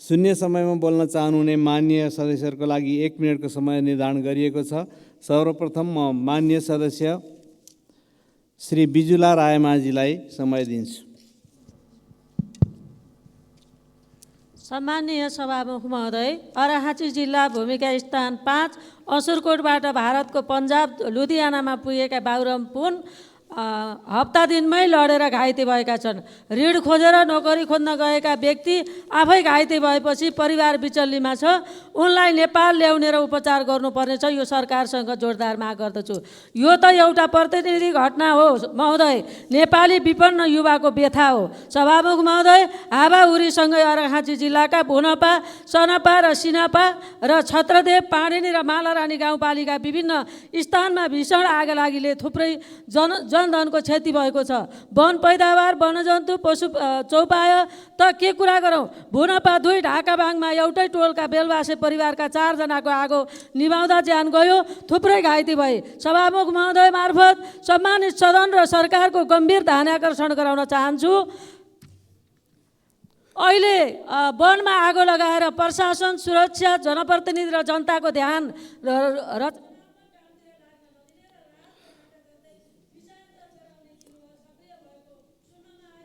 शून्य समयमा बोल्न चाहनुहुने माननीय सदस्यहरूको लागि 1 मिनेटको समय निर्धारण गरिएको छ। सर्वप्रथम म माननीय सदस्य श्री बिजुला रायमाझीलाई समय दिन्छु। सम्माननीय सभामुख महोदय, अर्राखाँची जिल्ला भूमिका स्थान 5 असुरकोटबाट भारतको पन्जाब लुधियानामा पुगेका बाबुराम पुन हप्ता दिनमै लडेर घाइते भएका छन्। ऋण खोजेर नोकरी खोज्न गएका व्यक्ति आफै घाइते भएपछि परिवार बिचल्लीमा छ। उनलाई नेपाल ल्याउने र उपचार गर्नुपर्नेछ। यो सरकारसँग जोरदार माग गर्दछु। यो त एउटा प्रतिनिधि घटना हो महोदय, नेपाली विपन्न युवाको व्यथा हो। सभामुख महोदय, हावाहुरीसँगै अर्राखाँची जिल्लाका भुनपा, सनपा र सिनपा र छत्रदेव, पाणिनी र मालारानी गाउँपालिका विभिन्न स्थानमा भीषण आगलागीले थुप्रै जनधनको क्षति भएको छ। वन पैदावार, वनजन्तु, पशु चौपाय त के कुरा गरौँ। भुनपा 2 ढाकाबाङमा एउटै टोलका बेलबासे परिवारका 4 जनाको आगो निभाउँदा ज्यान गयो, थुप्रै घाइते भए। सभामुख महोदय मार्फत सम्मानित सदन र सरकारको गम्भीर ध्यानाकर्षण गराउन चाहन्छु। अहिले वनमा आगो लगाएर प्रशासन, सुरक्षा, जनप्रतिनिधि र जनताको ध्यान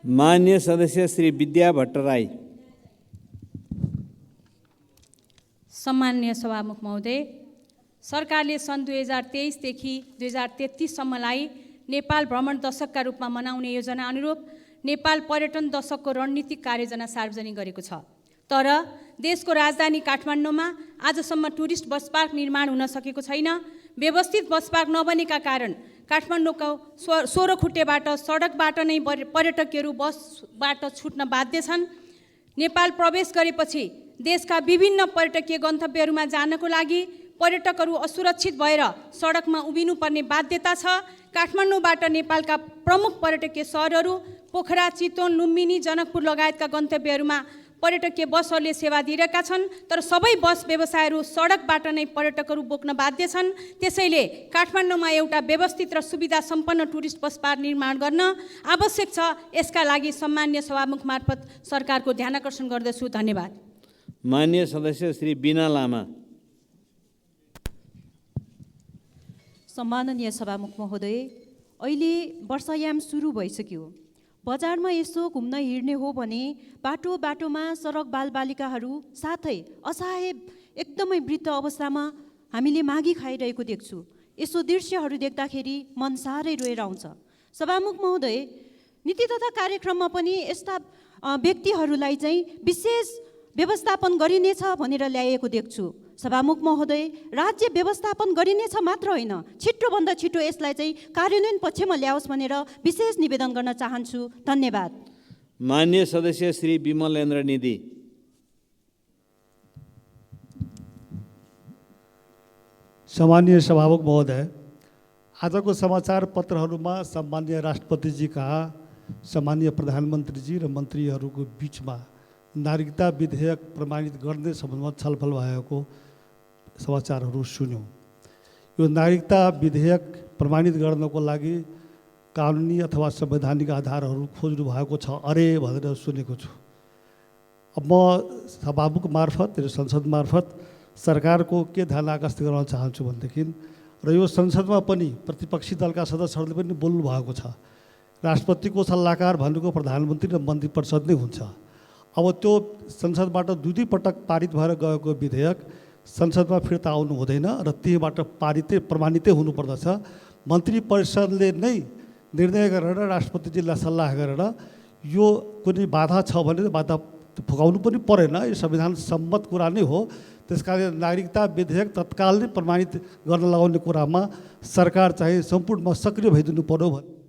माननीय सदस्य श्री विद्या भट्टराई। सम्माननीय सभामुख महोदय, सरकारले सन् 2023 देखि 2033 सम्मलाई नेपाल भ्रमण दशकका रूपमा मनाउने योजना अनुरूप नेपाल पर्यटन दशकको रणनीतिक कार्ययोजना सार्वजनिक गरेको छ। तर देशको राजधानी काठमाडौँमा आजसम्म टुरिस्ट बस पार्क निर्माण हुन सकेको छैन। व्यवस्थित बस पार्क नबनेका कारण काठमाडौँको 16 खुट्टेबाट सडकबाट नै पर्यटकहरू बसबाट छुट्न बाध्य छन्। नेपाल प्रवेश गरेपछि देशका विभिन्न पर्यटकीय गन्तव्यहरूमा जानको लागि पर्यटकहरू असुरक्षित भएर सडकमा उभिनुपर्ने बाध्यता छ। काठमाडौँबाट नेपालका प्रमुख पर्यटकीय सहरहरू पोखरा, चितवन, लुम्बिनी, जनकपुर लगायतका गन्तव्यहरूमा पर्यटकीय बसहरूले सेवा दिइरहेका छन्। तर सबै बस व्यवसायहरू सडकबाट नै पर्यटकहरू बोक्न बाध्य छन्। त्यसैले काठमाडौँमा एउटा व्यवस्थित र सुविधा सम्पन्न टुरिस्ट बस पार्क निर्माण गर्न आवश्यक छ। यसका लागि सम्माननीय सभामुख मार्फत सरकारको ध्यानाकर्षण गर्दछु। धन्यवाद। माननीय सदस्य श्री बिना लामा। सम्माननीय सभामुख महोदय, अहिले वर्षायाम सुरु भइसक्यो। बजारमा यसो घुम्न हिँड्ने हो भने बाटो बाटोमा सडक बालबालिकाहरू साथै असहाय एकदमै वृद्ध अवस्थामा हामीले मागी खाइरहेको देख्छु। यसो दृश्यहरू देख्दाखेरि मन साह्रै रोएर आउँछ। सभामुख महोदय, नीति तथा कार्यक्रममा पनि यस्ता व्यक्तिहरूलाई चाहिँ विशेष व्यवस्थापन गरिनेछ भनेर ल्याएको देख्छु। सभामुख महोदय, राज्य व्यवस्थापन गरिनेछ मात्र होइन, छिटोभन्दा छिटो यसलाई चाहिँ कार्यान्वयन पक्षमा ल्याओस् भनेर विशेष निवेदन गर्न चाहन्छु। धन्यवाद। माननीय सदस्य श्री विमलेन्द्र निधि। सम्माननीय सभामुख महोदय, आजको समाचार पत्रहरूमा सम्माननीय राष्ट्रपतिजी कहाँ, सम्माननीय प्रधानमन्त्रीजी र मन्त्रीहरूको बिचमा नागरिकता विधेयक प्रमाणित गर्ने सम्बन्धमा छलफल भएको समाचारहरू सुन्यौँ। यो नागरिकता विधेयक प्रमाणित गर्नको लागि कानुनी अथवा संवैधानिक आधारहरू खोज्नु भएको छ अरे भनेर सुनेको छु। अब म सभामुख मार्फत र संसद मार्फत सरकारको के ध्यान आकर्षित गराउन चाहन्छु भनेदेखि, र यो संसदमा पनि प्रतिपक्षी दलका सदस्यहरूले पनि बोल्नु भएको छ, राष्ट्रपतिको सल्लाहकार भनेको प्रधानमन्त्री र मन्त्री परिषद नै हुन्छ। अब त्यो संसदबाट 2 पटक पारित भएर गएको विधेयक संसदमा फिर्ता आउनु हुँदैन र त्यहीबाट प्रमाणितै हुनुपर्दछ। मन्त्री परिषदले नै निर्णय गरेर राष्ट्रपतिजीलाई सल्लाह गरेर यो कुनै बाधा छ भने बाधा फुकाउनु पनि परेन। यो संविधान सम्मत कुरा नै हो। त्यसकारण नागरिकता विधेयक तत्काल नै प्रमाणित गर्न लगाउने कुरामा सरकार चाहिँ सम्पूर्णमा सक्रिय भइदिनु पर्यो।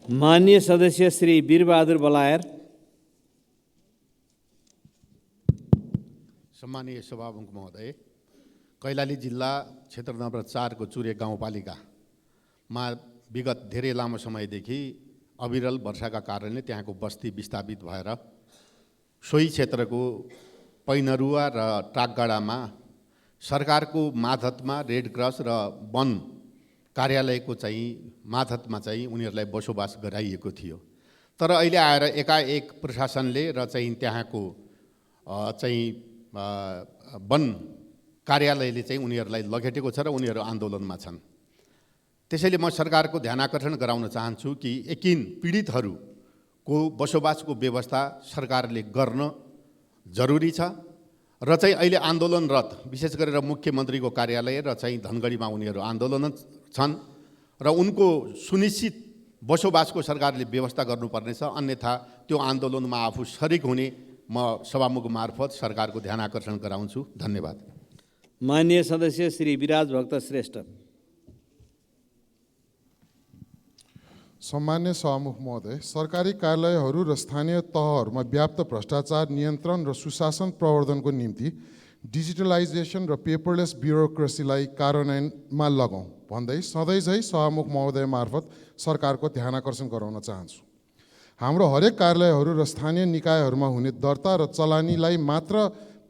माननीय सदस्य श्री वीरबहादुर बलायर। सम्मानीय सभामुख महोदय, कैलाली जिल्ला क्षेत्र नम्बर 4 को चुरे गाउँपालिकामा विगत धेरै लामो समयदेखि अविरल वर्षाका कारणले त्यहाँको बस्ती विस्थापित भएर सोही क्षेत्रको पैनरुवा र टाकगाडामा सरकारको मातहतमा रेड क्रस र वन कार्यालयको चाहिँ मातहतमा चाहिँ उनीहरूलाई बसोबास गराइएको थियो। तर अहिले आएर एकाएक प्रशासनले र चाहिँ त्यहाँको चाहिँ वन कार्यालयले चाहिँ उनीहरूलाई लखेटेको छ र उनीहरू आन्दोलनमा छन्। त्यसैले म सरकारको ध्यान आकर्षण गराउन चाहन्छु कि यकिन पीडितहरूको बसोबासको व्यवस्था सरकारले गर्न जरुरी छ र चाहिँ अहिले आन्दोलनरत विशेष गरेर मुख्यमन्त्रीको कार्यालय र चाहिँ धनगढीमा उनीहरू आन्दोलन छन् र उनको सुनिश्चित बसोबासको सरकारले व्यवस्था गर्नुपर्नेछ, अन्यथा त्यो आन्दोलनमा आफू शरीक हुने म सभामुख मार्फत सरकारको ध्यान आकर्षण गराउँछु। धन्यवाद। माननीय सदस्य श्री विराज भक्त श्रेष्ठ। सम्मान्य सभामुख महोदय, सरकारी कार्यालयहरू र स्थानीय तहहरूमा व्याप्त भ्रष्टाचार नियन्त्रण र सुशासन प्रवर्धनको निम्ति डिजिटलाइजेसन र पेपरलेस ब्युरोक्रेसीलाई कार्यान्वयनमा लगाउँ भन्दै सधैँझै सभामुख महोदय मार्फत सरकारको ध्यान आकर्षण गराउन चाहन्छु। हाम्रो हरेक कार्यालयहरू र स्थानीय निकायहरूमा हुने दर्ता र चलानीलाई मात्र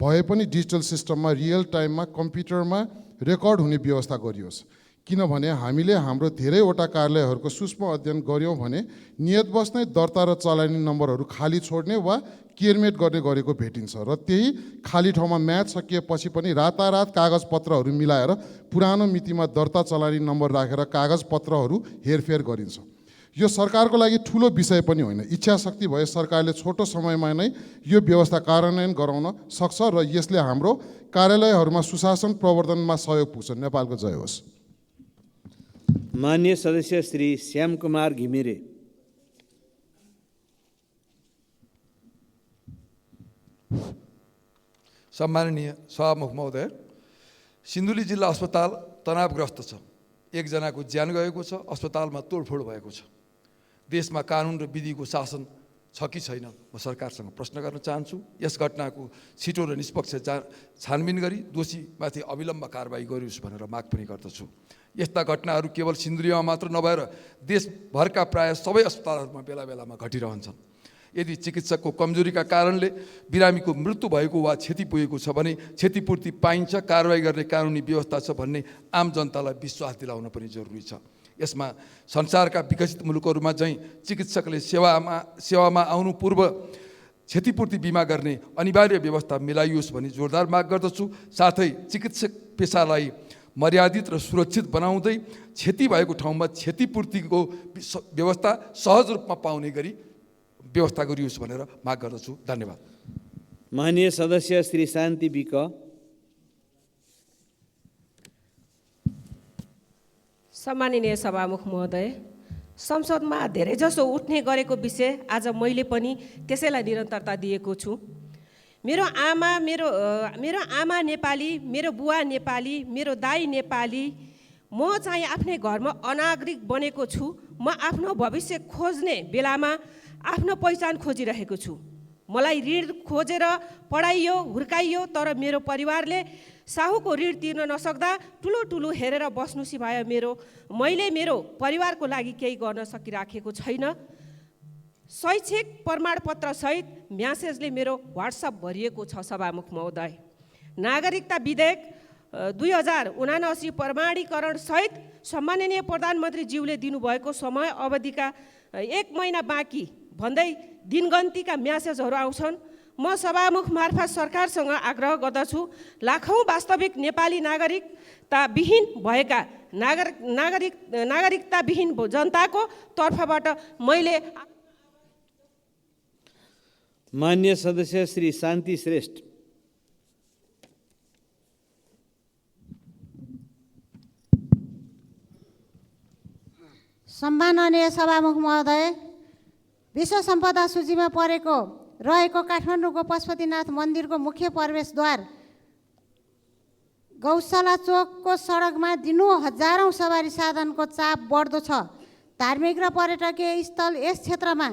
भए पनि डिजिटल सिस्टममा रियल टाइममा कम्प्युटरमा रेकर्ड हुने व्यवस्था गरियोस्, किनभने हामीले हाम्रो धेरैवटा कार्यालयहरूको सूक्ष्म अध्ययन गऱ्यौँ भने नियतवश नै दर्ता र चलानी नम्बरहरू खाली छोड्ने वा केयरमेट गर्ने गरेको भेटिन्छ र त्यही खाली ठाउँमा म्याच सकिएपछि पनि रातारात कागजपत्रहरू मिलाएर पुरानो मितिमा दर्ता चलानी नम्बर राखेर कागजपत्रहरू हेरफेर गरिन्छ। यो सरकारको लागि ठुलो विषय पनि होइन। इच्छा शक्ति भए सरकारले छोटो समयमा नै यो व्यवस्था कार्यान्वयन गराउन सक्छ र यसले हाम्रो कार्यालयहरूमा सुशासन प्रवर्धनमा सहयोग पुग्छ। नेपालको जय होस्। माननीय सदस्य श्री श्याम कुमार घिमिरे। सम्माननीय सभामुख महोदय, सिन्धुली जिल्ला अस्पताल तनावग्रस्त छ। एकजनाको ज्यान गएको छ, अस्पतालमा तोडफोड भएको छ। देशमा कानुन र विधिको शासन छ कि छैन, म सरकारसँग प्रश्न गर्न चाहन्छु। यस घटनाको छिटो र निष्पक्ष छानबिन गरी दोषीमाथि अविलम्ब कारबाही गरियोस् भनेर माग पनि गर्दछु। यस्ता घटनाहरू केवल सिन्धुलीमा मात्र नभएर देशभरका प्राय सबै अस्पतालहरूमा बेला बेलामा घटिरहन्छन्। यदि चिकित्सकको कमजोरीका कारणले बिरामीको मृत्यु भएको वा क्षति पुगेको छ भने क्षतिपूर्ति पाइन्छ, कारबाही गर्ने कानुनी व्यवस्था छ भन्ने आम जनतालाई विश्वास दिलाउन पनि जरुरी छ। यसमा संसारका विकसित मुलुकहरूमा चाहिँ चिकित्सकले सेवामा आउनु पूर्व क्षतिपूर्ति बिमा गर्ने अनिवार्य व्यवस्था मिलाइयोस् भनी जोरदार माग गर्दछु। साथै चिकित्सक पेसालाई मर्यादित र सुरक्षित बनाउँदै क्षति भएको ठाउँमा क्षतिपूर्तिको व्यवस्था सहज रूपमा पाउने गरी व्यवस्था गरियोस् भनेर माग गर्दछु। धन्यवाद। माननीय सदस्य श्री शान्ति विक। सम्माननीय सभामुख महोदय, संसदमा धेरैजसो उठ्ने गरेको विषय आज मैले पनि त्यसैलाई निरन्तरता दिएको छु। मेरो आमा नेपाली, मेरो बुवा नेपाली, मेरो दाइ नेपाली, म चाहिँ आफ्नै घरमा अनागरिक बनेको छु। म आफ्नो भविष्य खोज्ने बेलामा आफ्नो पहिचान खोजिरहेको छु। मलाई ऋण खोजेर पढाइयो, हुर्काइयो, तर मेरो परिवारले साहुको ऋण तिर्न नसक्दा ठुलो हेरेर बस्नु सिवाय मैले मेरो परिवारको लागि केही गर्न सकिराखेको छैन। शैक्षिक प्रमाणपत्र सहित म्यासेजले मेरो व्हाट्सएप भरिएको छ। सभामुख महोदय, नागरिकता विधेयक 2079 प्रमाणीकरण सहित सम्माननीय प्रधानमन्त्रीज्यूले दिनुभएको समय अवधिका 1 महिना बाँकी भन्दै दिनगन्तीका म्यासेजहरू आउँछन्। म सभामुख मार्फत सरकारसँग आग्रह गर्दछु, लाखौँ वास्तविक नेपाली नागरिकताविहीन भएका नागरिकताविहीन जनताको तर्फबाट मैले। माननीय सदस्य श्री शान्ति श्रेष्ठ। सम्माननीय सभामुख महोदय, विश्व सम्पदा सूचीमा रहेको काठमाडौँको पशुपतिनाथ मन्दिरको मुख्य प्रवेशद्वार गौशाला चोकको सडकमा दिनु हजारौँ सवारी साधनको चाप बढ्दो छ। धार्मिक र पर्यटकीय स्थल यस क्षेत्रमा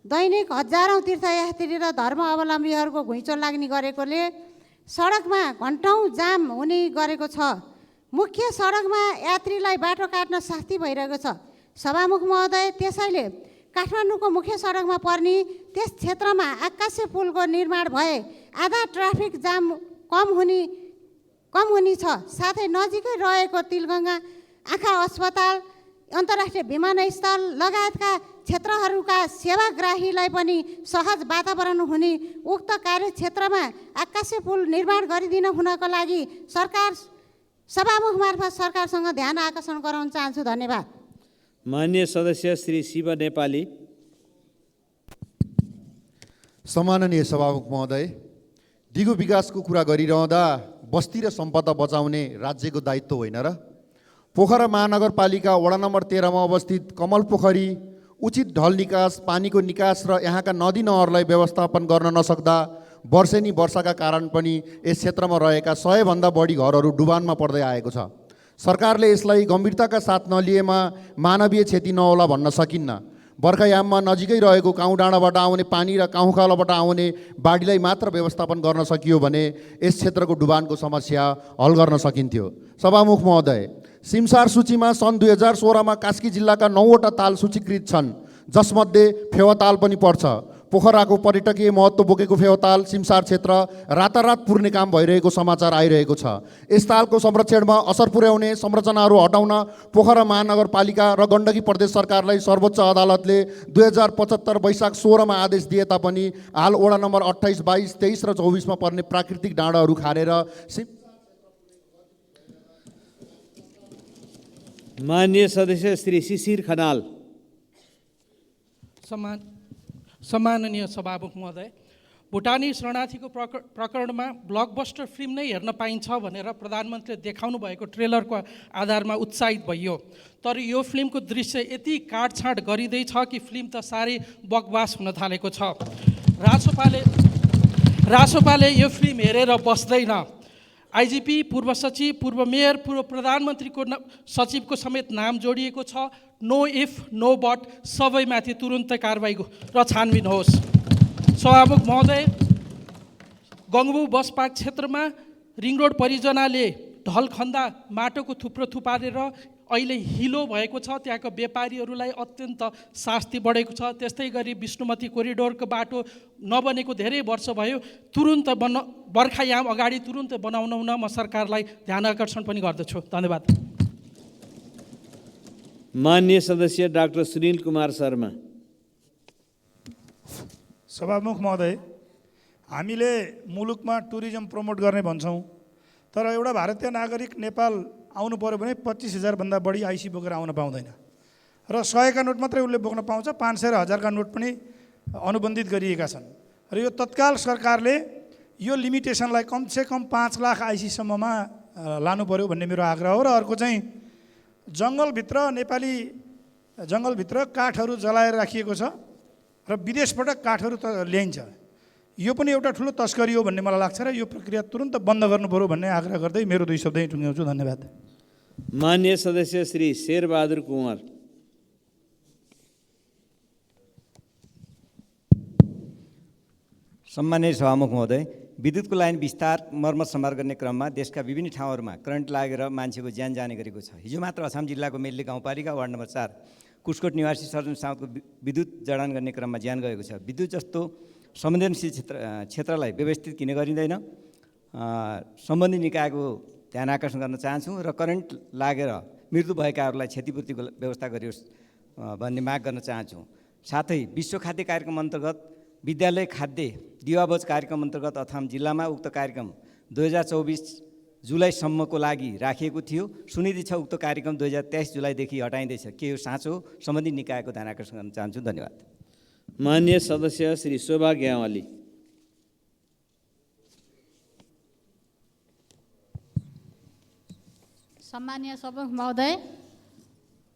दैनिक हजारौँ तीर्थयात्री र धर्म अवलम्बीहरूको घुइँचो लाग्ने गरेकोले सडकमा घन्टौँ जाम हुने गरेको छ। मुख्य सडकमा यात्रीलाई बाटो काट्न शास्ति भइरहेको छ। सभामुख महोदय, त्यसैले काठमाडौँको मुख्य सडकमा पर्ने त्यस क्षेत्रमा आकाशे पुलको निर्माण भए आधा ट्राफिक जाम कम हुने छ। साथै नजिकै रहेको तिलगङ्गा आँखा अस्पताल अन्तर्राष्ट्रिय विमानस्थल लगायतका क्षेत्रहरूका सेवाग्राहीलाई पनि सहज वातावरण हुने उक्त कार्यक्षेत्रमा आकाशे पुल निर्माण गरिदिन हुनको लागि सरकार सभामुख मार्फत सरकारसँग ध्यान आकर्षण गराउन चाहन्छु। धन्यवाद। मान्य सदस्य श्री शिव नेपाली। सम्माननीय सभामुख महोदय, दिगो विकासको कुरा गरिरहँदा बस्ती र सम्पदा बचाउने राज्यको दायित्व होइन र? पोखरा महानगरपालिका वडा नम्बर 13 मा अवस्थित कमल पोखरी उचित ढल निकास, पानीको निकास र यहाँका नदी नहरलाई व्यवस्थापन गर्न नसक्दा वर्षेनी वर्षाका कारण पनि यस क्षेत्रमा रहेका 100 भन्दा बढी घरहरू डुबानमा पर्दै आएको छ। सरकारले यसलाई गम्भीरताका साथ नलिएमा मानवीय क्षति नहोला भन्न सकिन्न। बर्खायाममा नजिकै रहेको काउँ डाँडाबाट आउने पानी र काउँ खालोबाट आउने बाढीलाई मात्र व्यवस्थापन गर्न सकियो भने यस क्षेत्रको डुबानको समस्या हल गर्न सकिन्थ्यो। सभामुख महोदय, सिमसार सूचीमा सन् 2016 मा कास्की जिल्लाका 9वटा ताल सूचीकृत छन्, जसमध्ये फेवाताल पनि पर्छ। पोखराको पर्यटकीय महत्त्व बोकेको फेवाताल सिमसार क्षेत्र रातारात पुर्ने काम भइरहेको समाचार आइरहेको छ। यस तालको संरक्षणमा असर पुर्याउने संरचनाहरू हटाउन पोखरा महानगरपालिका र गण्डकी प्रदेश सरकारलाई सर्वोच्च अदालतले 2075 वैशाख 16 मा आदेश दिए तापनि हाल वडा नम्बर 28, 22, 23 र 24 मा पर्ने प्राकृतिक डाँडाहरू खारेर मान्य सदस्य श्री शिशिर खनाल। सम्माननीय सभामुख महोदय, भुटानी शरणार्थीको प्रकरणमा ब्लकबस्टर फिल्म नै हेर्न पाइन्छ भनेर प्रधानमन्त्रीले देखाउनु भएको ट्रेलरको आधारमा उत्साहित भइयो, तर यो फिल्मको दृश्य यति काटछाँट गरिँदैछ कि फिल्म त साह्रै बकवास हुन थालेको छ। रासोपाले यो फिल्म हेरेर बस्दैन। आइजिपी, पूर्व सचिव, पूर्व मेयर, पूर्व प्रधानमन्त्रीको सचिवको समेत नाम जोडिएको छ। नो इफ नो बट, सबैमाथि तुरुन्तै कारबाही र छानबिन होस्। सभामुख महोदय, गङ्गबु बस पार्क क्षेत्रमा रिङ रोड परियोजनाले ढल खन्दा माटोको थुप्रो थुपारेर अहिले हिलो भएको छ। त्यहाँको व्यापारीहरूलाई अत्यन्त शास्ति बढेको छ। त्यस्तै गरी विष्णुमती कोरिडोरको बाटो नबनेको धेरै वर्ष भयो। तुरुन्त बर्खायाम अगाडि तुरुन्त बनाउन म सरकारलाई ध्यान आकर्षण पनि गर्दछु। धन्यवाद। मान्य सदस्य डाक्टर सुनिल कुमार शर्मा। सभामुख महोदय, हामीले मुलुकमा टुरिज्म प्रमोट गर्ने भन्छौँ, तर एउटा भारतीय नागरिक नेपाल आउनु पर्यो भने 25,000 भन्दा बढी आइसी बोकेर आउन पाउँदैन र 100 का नोट मात्रै उसले बोक्न पाउँछ। 500 र 1000 का नोट पनि अनुबन्धित गरिएका छन् र यो तत्काल सरकारले यो लिमिटेसनलाई कमसेकम 5 लाख आइसीसम्ममा लानु पर्यो भन्ने मेरो आग्रह हो। र अर्को चाहिँ जङ्गलभित्र नेपाली जङ्गलभित्र काठहरू जलाएर राखिएको छ र विदेशबाट काठहरू ल्याइन्छ। यो पनि एउटा ठुलो तस्करी हो भन्ने मलाई लाग्छ र यो प्रक्रिया तुरुन्त बन्द गर्नु पर्यो भन्ने आग्रह गर्दै मेरो 2 शब्द यहीँ टुङ्ग्याउँछु। धन्यवाद। मान्य सदस्य श्री शेरबहादुर कुँवर। सम्माननीय सभामुख महोदय, विद्युतको लाइन विस्तार मर्मत सम्भार गर्ने क्रममा देशका विभिन्न ठाउँहरूमा करेन्ट लागेर मान्छेको ज्यान जाने गरेको छ। हिजो मात्र अछाम जिल्लाको मेल्ली गाउँपालिका वार्ड नम्बर 4 कुसकोट निवासी सर्जन साउदको विद्युत जडान गर्ने क्रममा ज्यान गएको छ। विद्युत जस्तो संवेदनशील क्षेत्रलाई व्यवस्थित किन गरिँदैन? सम्बन्धित निकायको ध्यान आकर्षण गर्न चाहन्छु र करेन्ट लागेर मृत्यु भएकाहरूलाई क्षतिपूर्तिको व्यवस्था गरियोस् भन्ने माग गर्न चाहन्छु। साथै विश्व खाद्य कार्यक्रम अन्तर्गत विद्यालय खाद्य दिवाभोज कार्यक्रम अन्तर्गत अछाम जिल्लामा उक्त कार्यक्रम 2024 जुलाईसम्मको लागि राखिएको थियो। सुनिँदै छ उक्त कार्यक्रम 2023 जुलाईदेखि हटाइँदैछ। के यो साँचो? सम्बन्धित निकायको ध्यान आकर्षण गर्न चाहन्छु। धन्यवाद। मान्य सदस्य श्री शोभा ग्यावाली। सम्मानीय सभामुख महोदय,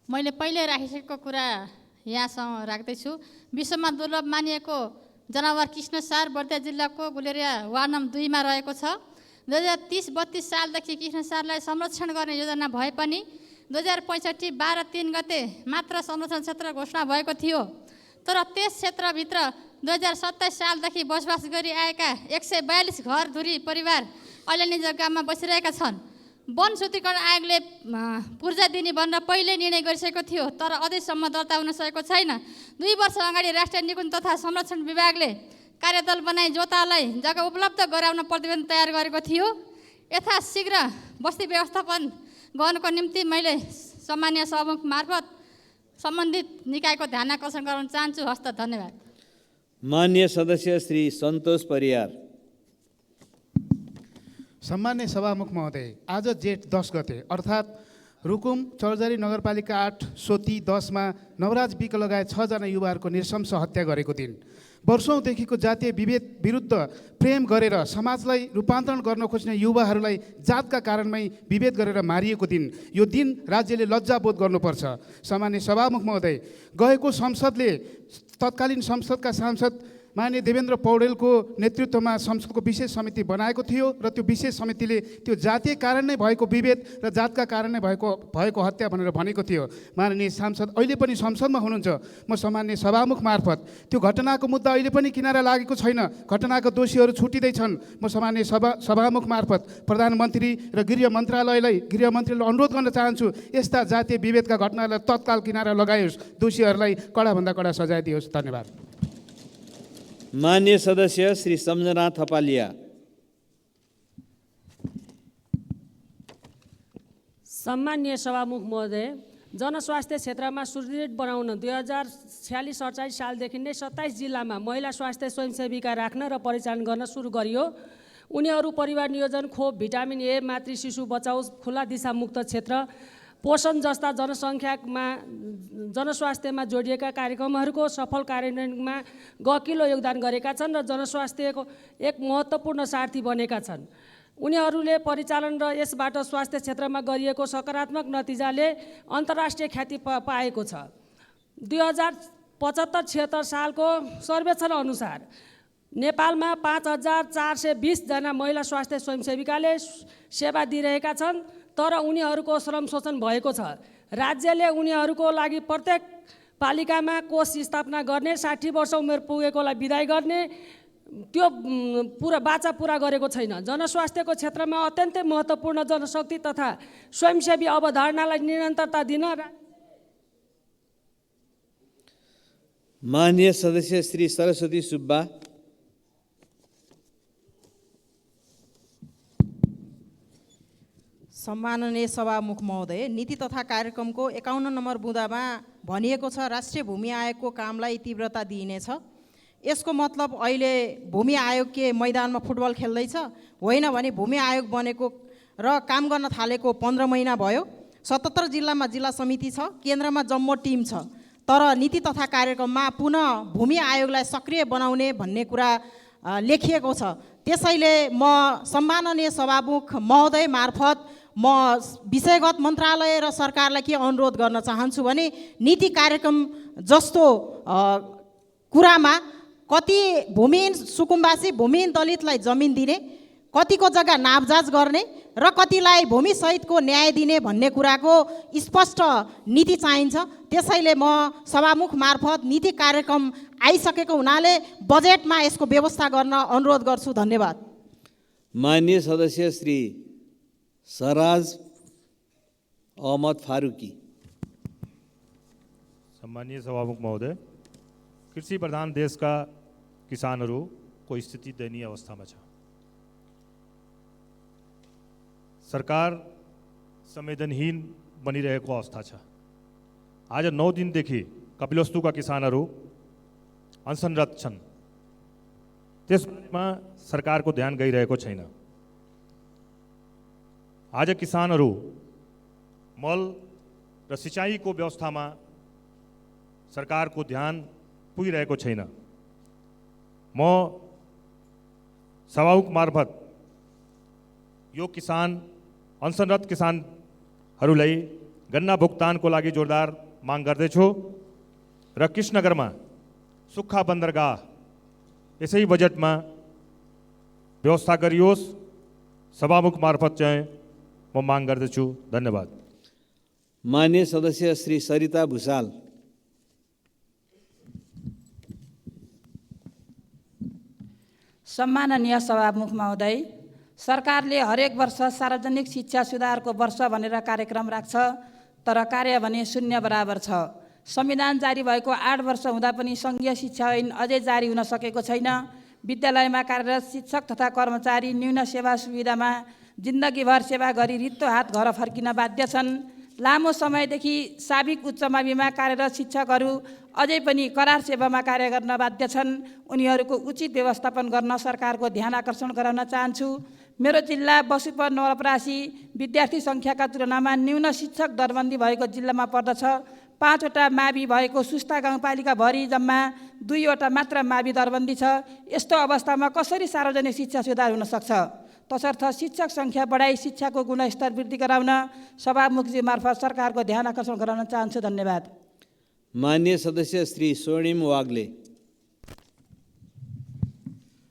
मैले पहिले राखिसकेको कुरा यहाँसँग राख्दैछु। विश्वमा दुर्लभ मानिएको जनावर कृष्णसार बर्दिया जिल्लाको गुलेरिया वार्ड नम्बर 2 मा रहेको छ। 2030-32 सालदेखि कृष्णसारलाई संरक्षण गर्ने योजना भए पनि 2065 12/3 गते मात्र संरक्षण क्षेत्र घोषणा भएको थियो। तर त्यस क्षेत्रभित्र 2027 सालदेखि बसोबास गरी आएका 142 घरधुरी परिवार अहिले नै जग्गामा बसिरहेका छन्। वन शुद्धिकरण आयोगले पूर्जा दिने भनेर पहिले निर्णय गरिसकेको थियो, तर अझैसम्म दर्ता हुन सकेको छैन। 2 वर्ष अगाडि राष्ट्रिय निकुञ्ज तथा संरक्षण विभागले कार्यदल बनाई जोतालाई जग्गा उपलब्ध गराउन प्रतिवेदन तयार गरेको थियो। यथाशीघ्र बस्ती व्यवस्थापन गर्नको निम्ति मैले सम्मानीय सभामुख मार्फत सम्बन्धित निकायको ध्यान आकर्षण गराउन चाहन्छु। हस्त, धन्यवाद। मान्य सदस्य श्री सन्तोष परियार। सम्मान्य सभामुख महोदय, आज जेठ 10 गते अर्थात् रुकुम चौरजारी नगरपालिका 8 सोती 10 मा नवराज विक लगायत 6 जना युवाहरूको नृशंस हत्या गरेको दिन, वर्षौँदेखिको जातीय विभेद विरुद्ध प्रेम गरेर समाजलाई रूपान्तरण गर्न खोज्ने युवाहरूलाई जातका कारणमै विभेद गरेर मारिएको दिन, यो दिन राज्यले लज्जाबोध गर्नुपर्छ। सामान्य सभामुख महोदय, गएको संसदले तत्कालीन संसदका सांसद माननीय देवेन्द्र पौडेलको नेतृत्वमा संसदको विशेष समिति बनाएको थियो र त्यो विशेष समितिले त्यो जातीय कारण नै भएको विभेद र जातका कारण नै भएको हत्या भनेर भनेको थियो। माननीय सांसद अहिले पनि संसदमा हुनुहुन्छ। म सामान्य सभामुख मार्फत त्यो घटनाको मुद्दा अहिले पनि किनारा लागेको छैन, घटनाका दोषीहरू छुटिँदैछन्। म सामान्य सभामुख मार्फत प्रधानमन्त्री र गृहमन्त्रीले अनुरोध गर्न चाहन्छु, यस्ता जातीय विभेदका घटनालाई तत्काल किनारा लगाइयोस्, दोषीहरूलाई कडाभन्दा कडा सजाय दियोस्। धन्यवाद। मान्य सदस्य श्री सम्झना थपालिया। सम्मान्य सभामुख महोदय, जनस्वास्थ्य क्षेत्रमा सुदृढ बनाउन 2046-47 सालदेखि नै 27 जिल्लामा महिला स्वास्थ्य स्वयंसेविका राख्न र परिचालन गर्न सुरु गरियो। उनीहरू परिवार नियोजन, खोप, भिटामिन ए, मातृ शिशु बचाउ, खुला दिशामुक्त क्षेत्र, पोषण जस्ता जनस्वास्थ्यमा जोडिएका कार्यक्रमहरूको सफल कार्यान्वयनमा गकिलो योगदान गरेका छन् र जनस्वास्थ्यको एक महत्त्वपूर्ण सारथी बनेका छन्। उनीहरूले परिचालन र यसबाट स्वास्थ्य क्षेत्रमा गरिएको सकारात्मक नतिजाले अन्तर्राष्ट्रिय ख्याति पाएको छ। 2075-76 सालको सर्वेक्षण अनुसार नेपालमा 5420 जना महिला स्वास्थ्य स्वयंसेविकाले सेवा दिइरहेका छन्, तर उनीहरूको श्रम शोषण भएको छ। राज्यले उनीहरूको लागि प्रत्येक पालिकामा कोष स्थापना गर्ने, 60 वर्ष उमेर पुगेकोलाई बिदाई गर्ने त्यो बाचा पुरा गरेको छैन। जनस्वास्थ्यको क्षेत्रमा अत्यन्तै महत्त्वपूर्ण जनशक्ति तथा स्वयंसेवी अवधारणालाई निरन्तरता दिन। माननीय सदस्य श्री सरस्वती सुब्बा। सम्माननीय सभामुख महोदय, नीति तथा कार्यक्रमको 51 नम्बर बुँदामा भनिएको छ राष्ट्रिय भूमि आयोगको कामलाई तीव्रता दिइनेछ। यसको मतलब अहिले भूमि आयोग के मैदानमा फुटबल खेल्दैछ? होइन भने भूमि आयोग बनेको र काम गर्न थालेको 15 महिना भयो। 77 जिल्लामा जिल्ला समिति छ, केन्द्रमा जम्मो टिम छ, तर नीति तथा कार्यक्रममा पुनः भूमि आयोगलाई सक्रिय बनाउने भन्ने कुरा लेखिएको छ। त्यसैले म सम्माननीय सभामुख महोदय मार्फत म विषयगत मन्त्रालय र सरकारलाई के अनुरोध गर्न चाहन्छु भने नीति कार्यक्रम जस्तो कुरामा कति भूमिहीन सुकुम्बासी, भूमिहीन दलितलाई जमिन दिने, कतिको जग्गा नापजाँच गर्ने र कतिलाई भूमि सहितको न्याय दिने भन्ने कुराको स्पष्ट नीति चाहिन्छ। त्यसैले म सभामुख मार्फत नीति कार्यक्रम आइसकेको हुनाले बजेटमा यसको व्यवस्था गर्न अनुरोध गर्छु। धन्यवाद। माननीय सदस्य श्री सराज अहमद फारूकी। सम्मानीय सभामुख महोदय, कृषि प्रधान देश का किसानहरूको स्थिति दयनीय अवस्थामा छ। सरकार संवेदनहीन बनिरहेको अवस्था छ। आज 9 दिनदेखि कपिलवस्तुका किसानहरू अनसनरत छन्। त्यसमा सरकारको ध्यान गइरहेको छैन। आज किसानहरू मल र सिँचाइको व्यवस्थामा सरकारको ध्यान पुगिरहेको छैन। म सभामुख मार्फत यो अनसनरत किसानहरूलाई गन्ना भुक्तानको लागि जोरदार माग गर्दैछु र कृष्णनगरमा सुक्खा बन्दरगाह यसै बजेटमा व्यवस्था गरियोस्। सभामुख मार्फत चाहिँ म माग गर्दछु। धन्यवाद। माननीय सदस्य श्री सरिता भुसाल। सम्माननीय सभामुख महोदय, सरकारले हरेक वर्ष सार्वजनिक शिक्षा सुधारको वर्ष भनेर कार्यक्रम राख्छ, तर कार्य भने शून्य बराबर छ। संविधान जारी भएको 8 वर्ष हुँदा पनि सङ्घीय शिक्षा ऐन अझै जारी हुन सकेको छैन। विद्यालयमा कार्यरत शिक्षक तथा कर्मचारी न्यून सेवा सुविधामा जिन्दगीभर सेवा गरी रित्तो हात घर फर्किन बाध्य छन्। लामो समयदेखि साबिक उच्च माविमा कार्यरत शिक्षकहरू अझै पनि करार सेवामा कार्य गर्न बाध्य छन्। उनीहरूको उचित व्यवस्थापन गर्न सरकारको ध्यान आकर्षण गराउन चाहन्छु। मेरो जिल्ला बसुपर नवलपरासी विद्यार्थी सङ्ख्याका तुलनामा न्यून शिक्षक दरबन्दी भएको जिल्लामा पर्दछ। 5वटा मावि भएको सुस्ता गाउँपालिकाभरि जम्मा 2वटा मात्र मावि दरबन्दी छ। यस्तो अवस्थामा कसरी सार्वजनिक शिक्षा सुधार हुन सक्छ? तसर्थ शिक्षक सङ्ख्या बढाई शिक्षाको गुणस्तर वृद्धि गराउन सभामुखजी मार्फत सरकारको ध्यान आकर्षण गराउन चाहन्छु। धन्यवाद। मान्य सदस्य श्री स्वर्णिम वाग्ले।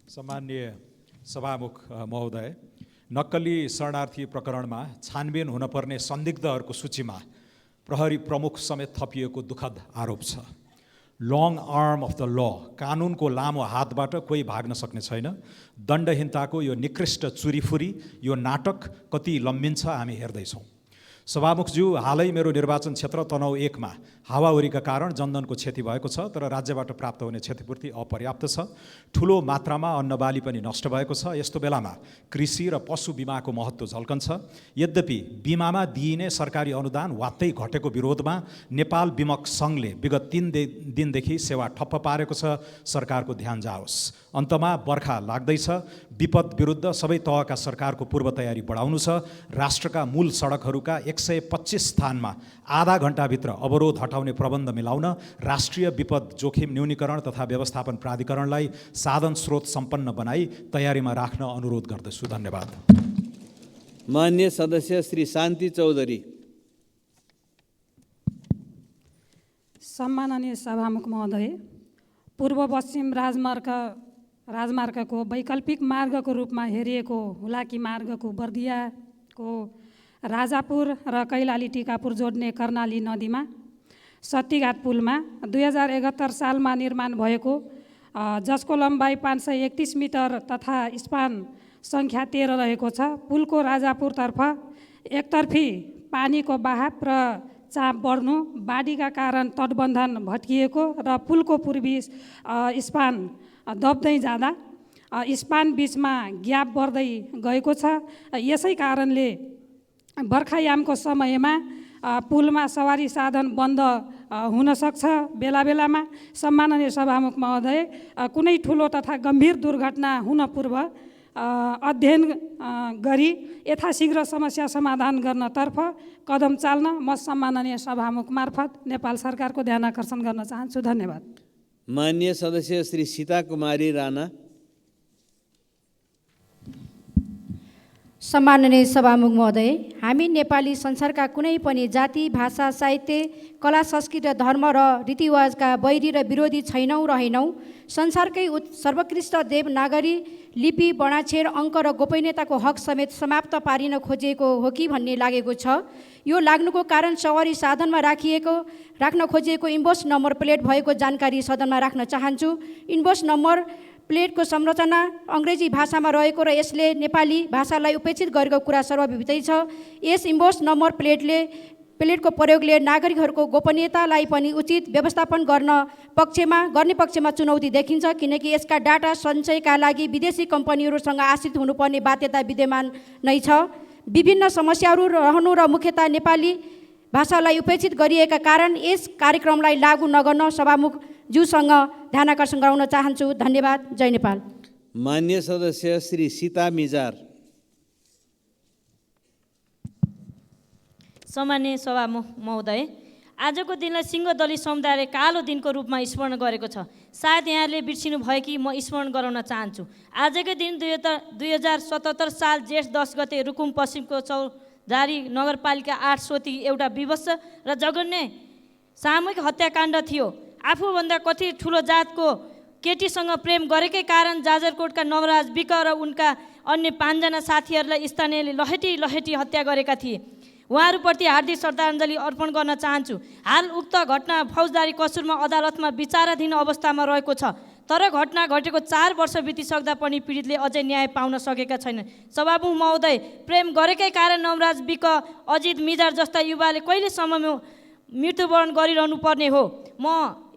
सम्माननीय सभामुख महोदय, नक्कली शरणार्थी प्रकरणमा छानबिन हुनपर्ने संदिग्धहरूको सूचीमा प्रहरी प्रमुख समेत थपिएको दुःखद आरोप छ। Long arm of the law, कानुनको लामो हातबाट कोही भाग्न सक्ने छैन। दण्डहीनताको यो निकृष्ट चुरीफुरी, यो नाटक कति लम्बिन्छ हामी हेर्दैछौँ। सभामुखज्यू, हालै मेरो निर्वाचन क्षेत्र तनहुँ 1मा हावाहुरीका कारण जनधनको क्षति भएको छ, तर राज्यबाट प्राप्त हुने क्षतिपूर्ति अपर्याप्त छ। ठुलो मात्रामा अन्नबाली पनि नष्ट भएको छ। यस्तो बेलामा कृषि र पशु बिमाको महत्त्व झल्कन्छ। यद्यपि बिमामा दिइने सरकारी अनुदान वात्तै घटेको विरोधमा नेपाल बिमक सङ्घले विगत 3 दिनदेखि सेवा ठप्प पारेको छ। सरकारको ध्यान जाओस्। अन्तमा बर्खा लाग्दैछ। विपद विरुद्ध सबै तहका सरकारको पूर्व तयारी बढाउनु छ। राष्ट्रका मूल सडकहरूका 125 स्थानमा आधा घण्टाभित्र अवरोध हटाउने प्रबन्ध मिलाउन राष्ट्रिय विपद जोखिम न्यूनीकरण तथा व्यवस्थापन प्राधिकरणलाई साधन स्रोत सम्पन्न बनाई तयारीमा राख्न अनुरोध गर्दछु। धन्यवाद। मान्य सदस्य श्री शान्ति चौधरी। सम्माननीय सभामुख महोदय, पूर्व पश्चिम राजमार्गको वैकल्पिक मार्गको रूपमा हेरिएको हुलाकी मार्गको बर्दियाको राजापुर र कैलाली टिकापुर जोड्ने कर्णाली नदीमा सत्तीघाट पुलमा 2071 सालमा निर्माण भएको, जसको लम्बाइ 531 मिटर तथा स्पान सङ्ख्या 13 रहेको छ। पुलको राजापुरतर्फ एकतर्फी पानीको बहाव र चाप बढ्नु, बाढीका कारण तटबन्धन भत्किएको र पुलको पूर्वी स्पान दब्दै जाँदा स्पान बिचमा ग्याप बढ्दै गएको छ। यसै कारणले बर्खायामको समयमा पुलमा सवारी साधन बन्द हुन सक्छ। बेला बेलामा सम्माननीय सभामुख महोदय, कुनै ठुलो तथा गम्भीर दुर्घटना हुन पूर्व अध्ययन गरी यथाशीघ्र समस्या समाधान गर्नतर्फ कदम चाल्न म सम्माननीय सभामुख मार्फत नेपाल सरकारको ध्यान आकर्षण गर्न चाहन्छु। धन्यवाद। मान्य सदस्य श्री सीता कुमारी राणा। सम्माननीय सभामुख महोदय, हामी नेपाली संसारका कुनै पनि जाति, भाषा, साहित्य, कला, संस्कृति र धर्म र रीतिरिवाजका बैरी र विरोधी छैनौँ रहेनौँ। संसारकै सर्वोत्कृष्ट देवनागरी लिपि, वर्णाक्षर, अङ्क र गोपनीयताको हक समेत समाप्त पारिन खोजिएको हो कि भन्ने लागेको छ। यो लाग्नुको कारण सवारी साधनमा राख्न खोजिएको इन्भोइस नम्बर प्लेट भएको जानकारी सदनमा राख्न चाहन्छु। इन्भोइस नम्बर प्लेटको संरचना अङ्ग्रेजी भाषामा रहेको र यसले नेपाली भाषालाई उपेक्षित गरेको कुरा सर्वविदितै छ। यस इन्भोइस नम्बर प्लेटको प्रयोगले नागरिकहरूको गोपनीयतालाई पनि उचित व्यवस्थापन गर्ने पक्षमा चुनौती देखिन्छ, किनकि यसका डाटा सञ्चयका लागि विदेशी कम्पनीहरूसँग आश्रित हुनुपर्ने बाध्यता विद्यमान नै छ। विभिन्न समस्याहरू रहनु र मुख्यतः नेपाली भाषालाई उपेक्षित गरिएका कारण यस कार्यक्रमलाई लागू नगर्न सभामुखज्यूसँग ध्यान आकर्षण गराउन चाहन्छु। धन्यवाद। जय नेपाल। मान्य सदस्य श्री सीता मिजार। सम्माननीय सभामुख महोदय, आजको दिनलाई सिंहदलित समुदायले कालो दिनको रूपमा स्मरण गरेको छ। सायद यहाँले बिर्सिनु भयो कि म स्मरण गराउन चाहन्छु। आजकै दिन 2077 साल जेठ 10 गते रुकुम पश्चिमको चौधारी नगरपालिका 8 सोती एउटा विवश र जघन्य सामूहिक हत्याकाण्ड थियो। आफूभन्दा कति ठुलो जातको केटीसँग प्रेम गरेकै कारण जाजरकोटका नवराज विक र उनका अन्य 5 जना साथीहरूलाई स्थानीयले लहेटी हत्या गरेका थिए। उहाँहरूप्रति हार्दिक श्रद्धाञ्जली अर्पण गर्न चाहन्छु। हाल उक्त घटना फौजदारी कसुरमा अदालतमा विचाराधीन अवस्थामा रहेको छ, तर घटना घटेको 4 वर्ष बितिसक्दा पनि पीडितले अझै न्याय पाउन सकेका छैनन्। सभामुख महोदय, प्रेम गरेकै कारण नवराज विक, अजित मिजार जस्ता युवाले कहिलेसम्म मृत्युवरण गरिरहनु पर्ने हो? म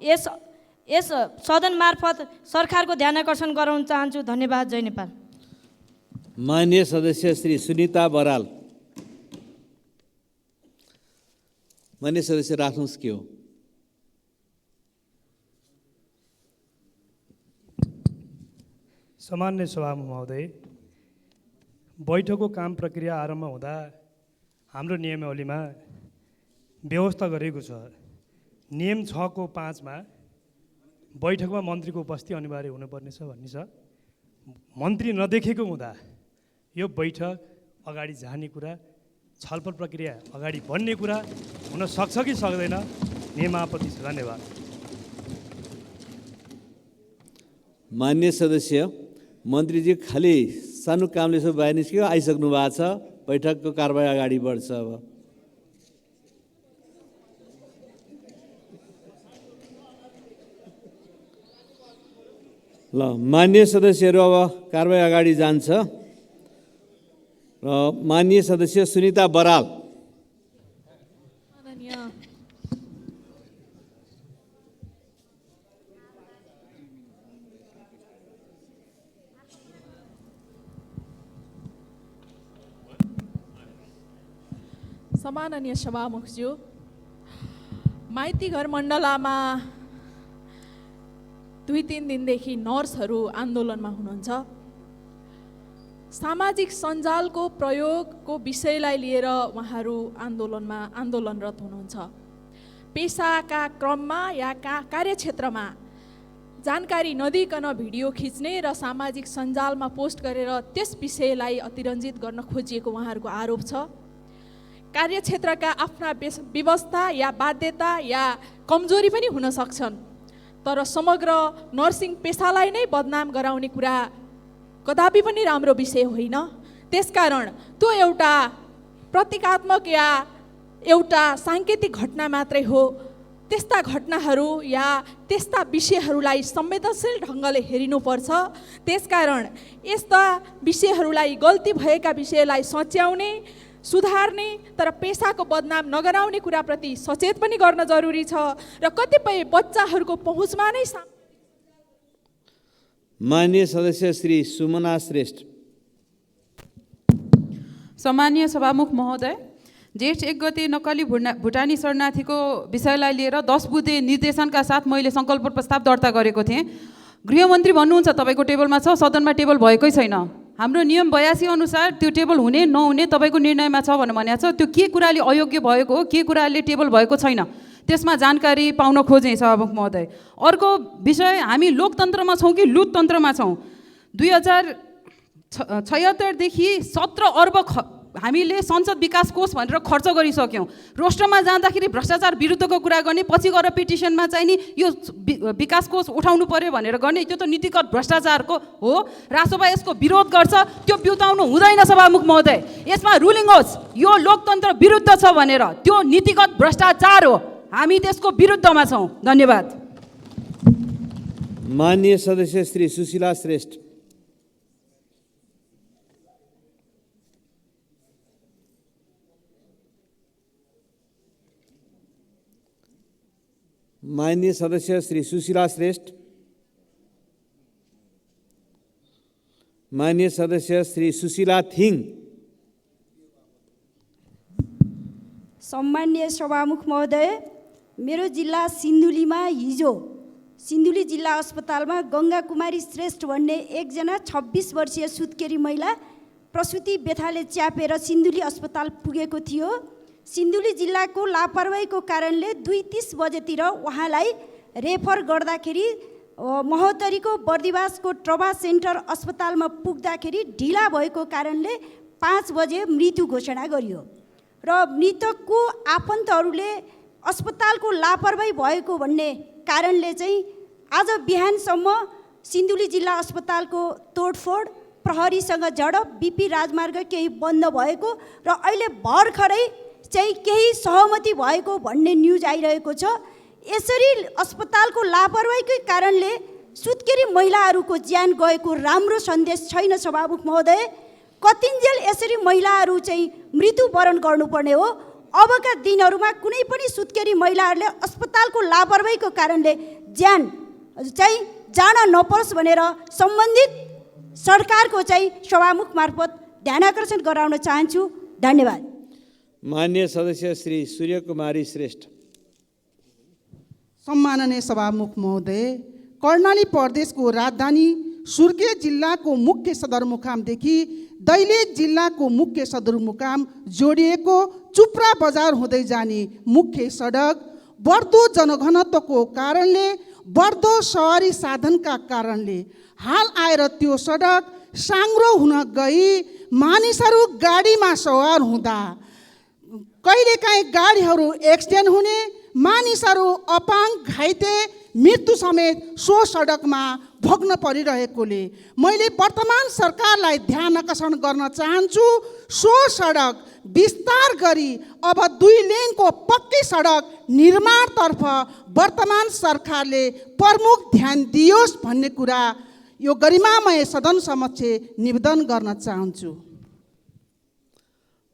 यस सदन मार्फत सरकारको ध्यान आकर्षण गराउन चाहन्छु। धन्यवाद। जय नेपाल। मान्य सदस्य श्री सुनिता बराल। मान्य सदस्य राख्नुहोस् के हो? सामान्य सभामुख महोदय, बैठकको काम प्रक्रिया आरम्भ हुँदा हाम्रो नियमावलीमा व्यवस्था गरेको छ। नियम 6:5 मा बैठकमा मन्त्रीको उपस्थिति अनिवार्य हुनुपर्ने छ भन्ने छ। मन्त्री नदेखेको हुँदा यो बैठक अगाडि जाने कुरा, छलफल प्रक्रिया अगाडि बढ्ने कुरा हुन सक्छ कि सक्दैन? नियमावली छ। धन्यवाद। मान्य सदस्य, मन्त्रीजी खालि सानो कामले यसो बाहिर निस्क्यो, आइसक्नु भएको छ। बैठकको कारबाही अगाडि बढ्छ। अब ल, मान्य सदस्यहरू, अब कारबाही अगाडि जान्छ। र माननीय सदस्य सुनिता बराल। सम्माननीय सभामुखज्यू, माइतीघर मण्डलामा 2-3 दिनदेखि नर्सहरू आन्दोलनमा हुनुहुन्छ। सामाजिक सञ्जालको प्रयोगको विषयलाई लिएर उहाँहरू आन्दोलनरत हुनुहुन्छ। पेसाका क्रममा या कार्यक्षेत्रमा जानकारी नदिकन भिडियो खिच्ने र सामाजिक सञ्जालमा पोस्ट गरेर त्यस विषयलाई अतिरञ्जित गर्न खोजिएको उहाँहरूको आरोप छ। कार्यक्षेत्रका आफ्ना व्यवस्था या बाध्यता या कमजोरी पनि हुन सक्छन्, तर समग्र नर्सिङ पेसालाई नै बदनाम गराउने कुरा कदापि पनि राम्रो विषय होइन। त्यसकारण त्यो एउटा प्रतीकात्मक या एउटा साङ्केतिक घटना मात्रै हो। त्यस्ता घटनाहरू या त्यस्ता विषयहरूलाई संवेदनशील ढङ्गले हेरिनुपर्छ। त्यसकारण यस्ता विषयहरूलाई, गल्ती भएका विषयलाई सच्याउने, सुधार्ने, तर पेसाको बदनाम नगराउने कुराप्रति सचेत पनि गर्न जरुरी छ। र कतिपय बच्चाहरूको पहुँचमा नै माननीय सदस्य श्री सुमना श्रेष्ठ। सम्मानीय सभामुख महोदय, जेठ 1 गते नक्कली भुटानी शरणार्थीको विषयलाई लिएर 10 बुँदे निर्देशनका साथ मैले सङ्कल्प प्रस्ताव दर्ता गरेको थिएँ। गृहमन्त्री भन्नुहुन्छ तपाईँको टेबलमा छ, सदनमा टेबल भएकै छैन। हाम्रो नियम 82 अनुसार त्यो टेबल हुने नहुने तपाईँको निर्णयमा छ भनेर भनेको छ। त्यो के कुराले अयोग्य भएको हो, के कुराले टेबल भएको छैन, त्यसमा जानकारी पाउन खोजेँ सभामुख महोदय। अर्को विषय, हामी लोकतन्त्रमा छौँ कि लुटतन्त्रमा छौँ? 2076 देखि 17 अर्ब हामीले संसद विकास कोष भनेर खर्च गरिसक्यौँ। रोस्टरमा जाँदाखेरि भ्रष्टाचार विरुद्धको कुरा गर्ने, पछि गएर पिटिसनमा चाहिँ नि यो विकास कोष उठाउनु पर्यो भनेर गर्ने, त्यो त नीतिगत भ्रष्टाचारको हो। रासोपा यसको विरोध गर्छ, त्यो बिउताउनु हुँदैन सभामुख महोदय। यसमा रुलिङ होस् यो लोकतन्त्र विरुद्ध छ भनेर, त्यो नीतिगत भ्रष्टाचार हो। हामी त्यसको विरुद्धमा छौँ। धन्यवाद। माननीय सदस्य श्री सुशीला श्रेष्ठ। माननीय सदस्य श्री सुशीला श्रेष्ठ। माननीय सदस्य श्री सुशीला थिङ। सम्मान्य सभामुख महोदय, मेरो जिल्ला सिन्धुलीमा हिजो सिन्धुली जिल्ला अस्पतालमा गङ्गा कुमारी श्रेष्ठ भन्ने एकजना 26 वर्षीय सुत्केरी महिला प्रसुति व्यथाले च्यापेर सिन्धुली अस्पताल पुगेको थियो। सिन्धुली जिल्लाको लापरवाहीको कारणले 2:30 बजेतिर उहाँलाई रेफर गर्दाखेरि महोत्तरीको बर्दिवासको ट्रमा सेन्टर अस्पतालमा पुग्दाखेरि ढिला भएको कारणले 5 बजे मृत्यु घोषणा गरियो र मृतकको आफन्तहरूले अस्पतालको लापरवाही भएको भन्ने कारणले चाहिँ आज बिहानसम्म सिन्धुली जिल्ला अस्पतालको तोडफोड, प्रहरीसँग झडप, बिपी राजमार्ग केही बन्द भएको र अहिले भर्खरै चाहिँ केही सहमति भएको भन्ने न्युज आइरहेको छ। यसरी अस्पतालको लापरवाहीकै कारणले सुत्केरी महिलाहरूको ज्यान गएको राम्रो सन्देश छैन सभामुख महोदय। कतिन्जेल यसरी महिलाहरू चाहिँ मृत्युवरण गर्नुपर्ने हो? अबका दिनहरूमा कुनै पनि सुत्केरी महिलाहरूले अस्पतालको लापरवाहीको कारणले ज्यान चाहिँ जान नपरोस् भनेर सम्बन्धित सरकारको चाहिँ सभामुख मार्फत ध्यानाकर्षण गराउन चाहन्छु। धन्यवाद। मान्य सदस्य श्री सूर्यकुमारी श्रेष्ठ। सम्माननीय सभामुख महोदय, कर्णाली प्रदेशको राजधानी सुर्खेत जिल्लाको मुख्य सदरमुकामदेखि दैलेख जिल्लाको मुख्य सदरमुकाम जोडिएको चुप्रा बजार हुँदै जाने मुख्य सडक बढ्दो जनघनत्वको कारणले, बढ्दो सवारी साधनका कारणले हाल आएर त्यो सडक साङ्ग्रो हुन गई मानिसहरू गाडीमा सवार हुँदा कहिलेकाहीँ गाडीहरू एक्सिडेन्ट हुने, मानिसहरू अपाङ्ग घाइते मृत्यु समेत सो सडकमा भोग्न परिरहेकोले मैले वर्तमान सरकारलाई ध्यान आकर्षण गर्न चाहन्छु। सो सडक विस्तार गरी अब 2 लेनको पक्कै सडक निर्माणतर्फ वर्तमान सरकारले प्रमुख ध्यान दियोस् भन्ने कुरा यो गरिमामय सदन समक्ष निवेदन गर्न चाहन्छु।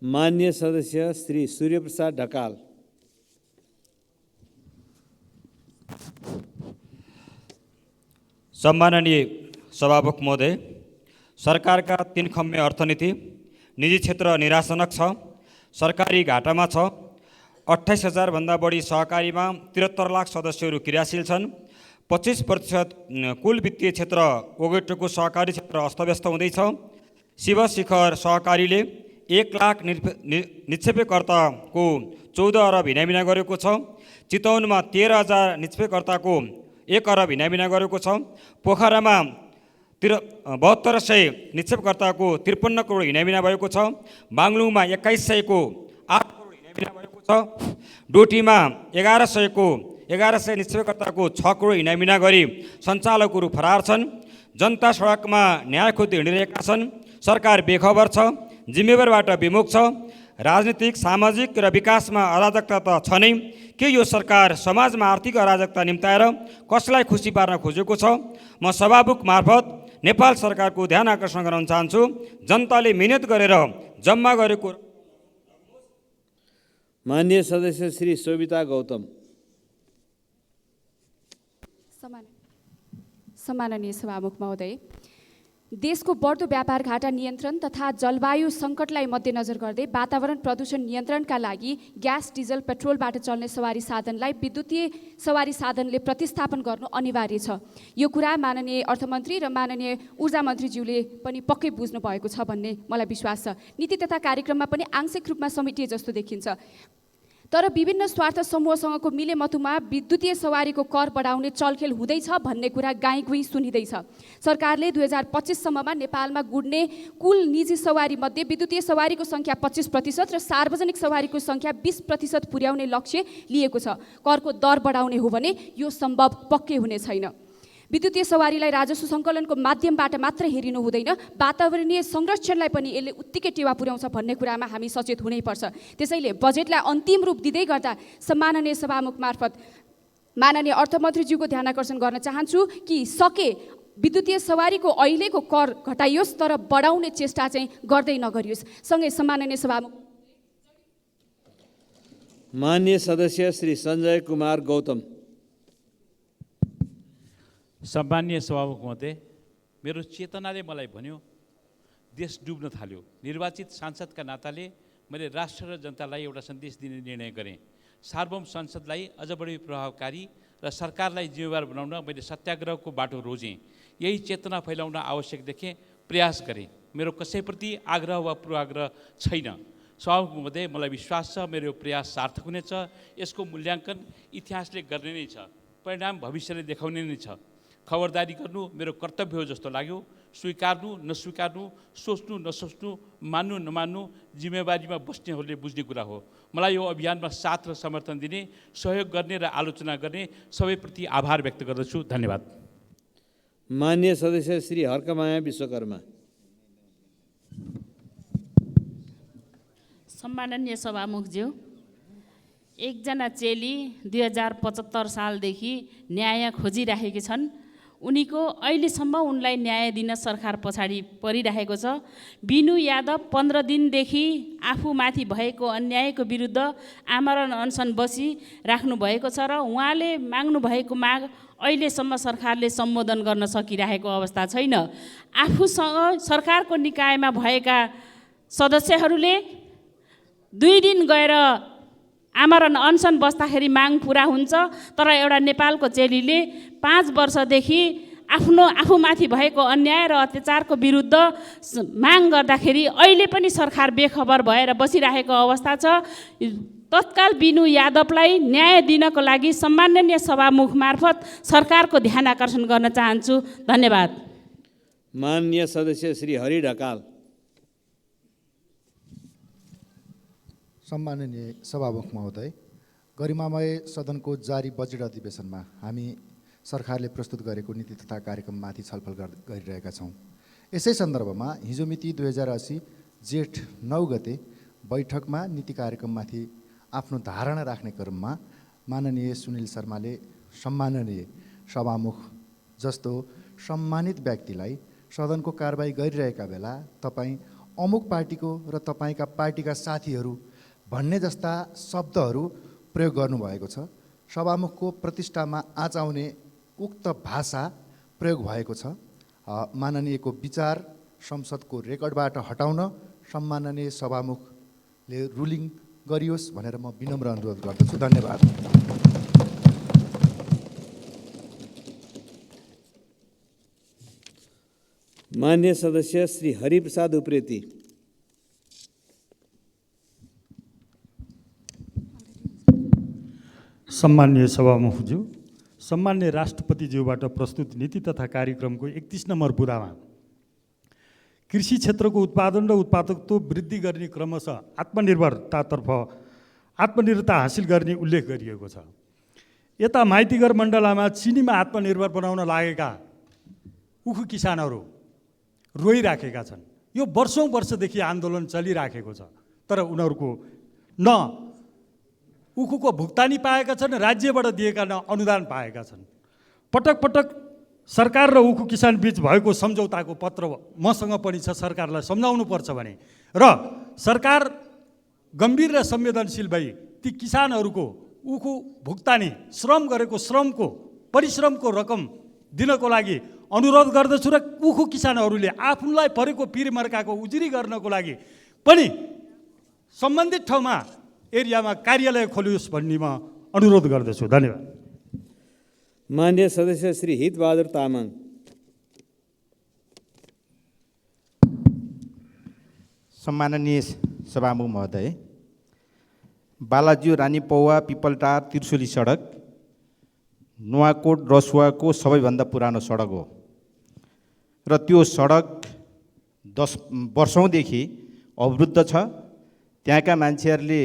मान्य सदस्य श्री सूर्यप्रसाद ढकाल। सम्माननीय सभामुख महोदय, सरकारका 3 खम्मे अर्थनीति निजी क्षेत्र निराशनक छ, सरकारी घाटामा छ। 28,000 भन्दा बढी सहकारीमा 73 लाख सदस्यहरू क्रियाशील छन्। 25% कुल वित्तीय क्षेत्र ओगटेको सहकारी क्षेत्र अस्तव्यस्त हुँदैछ। शिव शिखर सहकारीले 1 लाख निक्षेपकर्ताको 14 अरब हिनाबिना गरेको छ। चितवनमा 13,000 निक्षेपकर्ताको 1 अरब हिनाबिना गरेको छ। पोखरामा 7200 निक्षेपकर्ताको 53 करोड हिनाबिना भएको छ। बाङ्लुङमा 2100 को 8 करोड हिनाबिना भएको छ। डोटीमा 1100 निक्षेपकर्ताको 6 करोड हिनाबिना गरी सञ्चालकहरू फरार छन्। जनता सडकमा न्याय खोज्दै हिँडिरहेका छन्। सरकार बेखबर छ, जिम्मेवारबाट विमुख छ। राजनीतिक, सामाजिक र विकासमा अराजकता त छ नै, के यो सरकार समाजमा आर्थिक अराजकता निम्ताएर कसलाई खुसी पार्न खोजेको छ? म सभामुख मार्फत नेपाल सरकारको ध्यान आकर्षण गराउन चाहन्छु। जनताले मिहिनेत गरेर जम्मा गरेको। मान्य सदस्य श्री शोभिता गौतम। सम्माननीय सभामुख महोदय, देशको बढ्दो व्यापार घाटा नियन्त्रण तथा जलवायु सङ्कटलाई मध्यनजर गर्दै वातावरण प्रदूषण नियन्त्रणका लागि ग्यास, डिजल, पेट्रोलबाट चल्ने सवारी साधनलाई विद्युतीय सवारी साधनले प्रतिस्थापन गर्नु अनिवार्य छ। यो कुरा माननीय अर्थमन्त्री र माननीय ऊर्जा मन्त्रीज्यूले पनि पक्कै बुझ्नु भएको छ भन्ने मलाई विश्वास छ। नीति तथा कार्यक्रममा पनि आंशिक रूपमा समेटिए जस्तो देखिन्छ। तर विभिन्न स्वार्थ समूहसँगको मिलेमतुमा विद्युतीय सवारीको कर बढाउने चलखेल हुँदैछ भन्ने कुरा गाईगुई सुनिँदैछ। सरकारले 2025 सम्ममा नेपालमा गुड्ने कुल निजी सवारी मध्ये विद्युतीय सवारीको सङ्ख्या 25% र सार्वजनिक सवारीको सङ्ख्या 20% पुर्याउने लक्ष्य लिएको छ। करको दर बढाउने हो भने यो सम्भव पक्कै हुने छैन। विद्युतीय सवारीलाई राजस्व सङ्कलनको माध्यमबाट मात्र हेरिनु हुँदैन, वातावरणीय संरक्षणलाई पनि यसले उत्तिकै टेवा पुर्याउँछ भन्ने कुरामा हामी सचेत हुनैपर्छ। त्यसैले बजेटलाई अन्तिम रूप दिँदै गर्दा सम्माननीय सभामुख मार्फत माननीय अर्थमन्त्रीज्यूको ध्यान आकर्षण गर्न चाहन्छु कि सके विद्युतीय सवारीको अहिलेको कर घटाइयोस्, तर बढाउने चेष्टा चाहिँ गर्दै नगरियोस्। सँगै सम्माननीय सभामुख मान्य सदस्य श्री सञ्जय कुमार गौतम। सम्मानीय सभामुख महोदय, मेरो चेतनाले मलाई भन्यो देश डुब्न थाल्यो। निर्वाचित सांसदका नाताले मैले राष्ट्र र जनतालाई एउटा सन्देश दिने निर्णय गरेँ। सार्वभौम संसदलाई अझ बढी प्रभावकारी र सरकारलाई जिम्मेवार बनाउन मैले सत्याग्रहको बाटो रोजेँ। यही चेतना फैलाउन आवश्यक देखेँ, प्रयास गरेँ। मेरो कसैप्रति आग्रह वा पूर्वाग्रह छैन। सभामुख महोदय, मलाई विश्वास छ मेरो प्रयास सार्थक हुनेछ। यसको मूल्याङ्कन इतिहासले गर्ने नै छ, परिणाम भविष्यले देखाउने नै छ। खबरदारी गर्नु मेरो कर्तव्य हो जस्तो लाग्यो। स्वीकार्नु नस्वीकार्नु, सोच्नु नसोच्नु, मान्नु नमान्नु जिम्मेवारीमा बस्नेहरूले बुझ्ने कुरा हो। मलाई यो अभियानमा साथ र समर्थन दिने, सहयोग गर्ने र आलोचना गर्ने सबैप्रति आभार व्यक्त गर्दछु। धन्यवाद। मान्य सदस्य श्री हर्कमाया विश्वकर्मा। सम्माननीय सभामुखज्यू, एकजना चेली 2075 सालदेखि न्याय खोजिराखेकी छन्। उनीको अहिलेसम्म उनलाई न्याय दिन सरकार पछाडि परिरहेको छ। बिनु यादव 15 दिनदेखि आफूमाथि भएको अन्यायको विरुद्ध आमरण अनसन बसिराख्नु भएको छ र उहाँले माग्नु भएको माग अहिलेसम्म सरकारले सम्बोधन गर्न सकिरहेको अवस्था छैन। आफूसँग सरकारको निकायमा भएका सदस्यहरूले 2 दिन गएर आमरण अनसन बस्दाखेरि माग पुरा हुन्छ। तर एउटा नेपालको चेलीले 5 वर्षदेखि आफूमाथि भएको अन्याय र अत्याचारको विरुद्ध माग गर्दाखेरि अहिले पनि सरकार बेखबर भएर बसिरहेको अवस्था छ। तत्काल बिनु यादवलाई न्याय दिनको लागि सम्माननीय सभामुख मार्फत सरकारको ध्यान आकर्षण गर्न चाहन्छु। धन्यवाद। माननीय सदस्य श्री हरि ढकाल। सम्माननीय सभामुख महोदय, गरिमामय सदनको जारी बजेट अधिवेशनमा हामी सरकारले प्रस्तुत गरेको नीति तथा कार्यक्रममाथि छलफल गरिरहेका छौँ। यसै सन्दर्भमा हिजो मिति 2080 जेठ 9 गते बैठकमा नीति कार्यक्रममाथि आफ्नो धारणा राख्ने क्रममा माननीय सुनिल शर्माले सम्माननीय सभामुख जस्तो सम्मानित व्यक्तिलाई सदनको कारबाही गरिरहेका बेला तपाईँ अमुक पार्टीको र तपाईँका पार्टीका साथीहरू भन्ने जस्ता शब्दहरू प्रयोग गर्नुभएको छ। सभामुखको प्रतिष्ठामा आँच आउने उक्त भाषा प्रयोग भएको छ। माननीयको विचार संसदको रेकर्डबाट हटाउन सम्माननीय सभामुखले रुलिङ गरियोस् भनेर म विनम्र अनुरोध गर्दछु। धन्यवाद। मान्य सदस्य श्री हरिप्रसाद उप्रेती। सम्मान्य सभामुखज्यू, सम्मान्य राष्ट्रपतिज्यूबाट प्रस्तुत नीति तथा कार्यक्रमको 31 नम्बर बुँदामा कृषि क्षेत्रको उत्पादन र उत्पादकत्व वृद्धि गर्ने क्रमशः आत्मनिर्भरता हासिल गर्ने उल्लेख गरिएको छ। यता माइतीघर मण्डलामा चिनीमा आत्मनिर्भर बनाउन लागेका उखु किसानहरू रोइराखेका छन्। यो वर्षौँदेखि आन्दोलन चलिराखेको छ, तर उनीहरूको न उखुको भुक्तानी पाएका छन्, राज्यबाट दिएका न अनुदान पाएका छन्। पटक पटक सरकार र उखु किसान बीच भएको सम्झौताको पत्र मसँग पनि छ। सरकारलाई सम्झाउनु पर्छ भने र सरकार गम्भीर र संवेदनशील भई ती किसानहरूको उखु भुक्तानी श्रम गरेको परिश्रमको रकम दिनको लागि अनुरोध गर्दछु र उखु किसानहरूले आफूलाई परेको पिरमर्काको उजुरी गर्नको लागि पनि सम्बन्धित ठाउँमा एरियामा कार्यालय खोलियोस् भन्ने म अनुरोध गर्दछु। धन्यवाद। मान्य सदस्य श्री हितबहादुर तामाङ। सम्माननीय सभामुख महोदय, बालाज्यू रानीपौवा पिपलटार त्रिशुली सडक नुवाकोट रसुवाको सबैभन्दा पुरानो सडक हो र त्यो सडक 10 वर्षौँदेखि अवरुद्ध छ। त्यहाँका मान्छेहरूले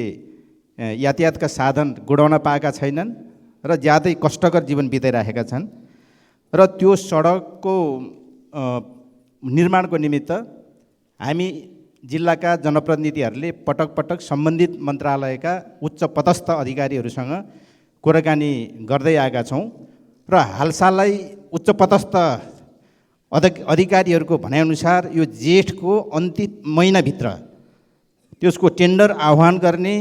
यातायातका साधन गुडाउन पाएका छैनन् र ज्यादै कष्टकर जीवन बिताइरहेका छन् र त्यो सडकको निर्माणको निमित्त हामी जिल्लाका जनप्रतिनिधिहरूले पटक पटक सम्बन्धित मन्त्रालयका उच्च पदस्थ अधिकारीहरूसँग कुराकानी गर्दै आएका छौँ र हालसालै उच्च पदस्थ अधिकारीहरूको भनाइअनुसार यो जेठको अन्तिम महिनाभित्र त्यसको टेन्डर आह्वान गर्ने